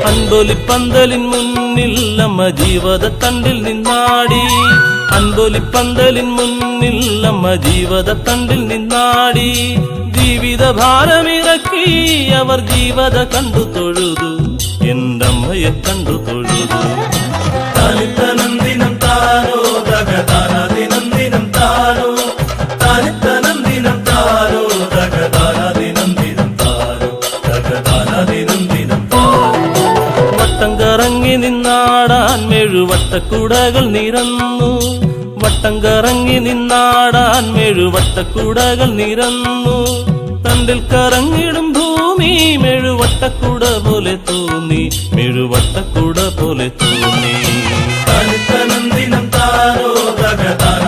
അൻപൊലിപ്പന്തലിൻ മുന്നിൽ അമ്മ ജീവിതത്തണ്ടിൽ നിന്നാടി. അൻപൊലിപ്പന്തലിൻ മുന്നിൽ അമ്മ ജീവിതത്തണ്ടിൽ നിന്നാടി. ജീവിത ഭാരമിറക്കി അവർ ജീവത കണ്ടു തൊഴുതു, എന്റമ്മയെ കണ്ടു തൊഴുതു. താനിത്തനന്ദിനം താനോ തകതാനദിനന്ദിനം താനോ, താനിത്തനന്ദിനം താനോ തകതാനദിനന്ദിനം താനോ, തകതാനദിനന്ദിനം താനോ. വട്ടം കറങ്ങി നിന്നാടാൻ മെഴുവട്ടക്കുടകൾ നിരന്നു. വട്ടം കറങ്ങി നിന്നാടാൻ മെഴുവട്ടക്കുടകൾ നിരന്നു. തണ്ടിൽ കറങ്ങിടും ഭൂമി മെഴുവട്ടക്കുട പോലെ തോന്നി, മെഴുവട്ടക്കുട പോലെ തോന്നി. താനിത്തനന്ദിനം താനോ തകതാന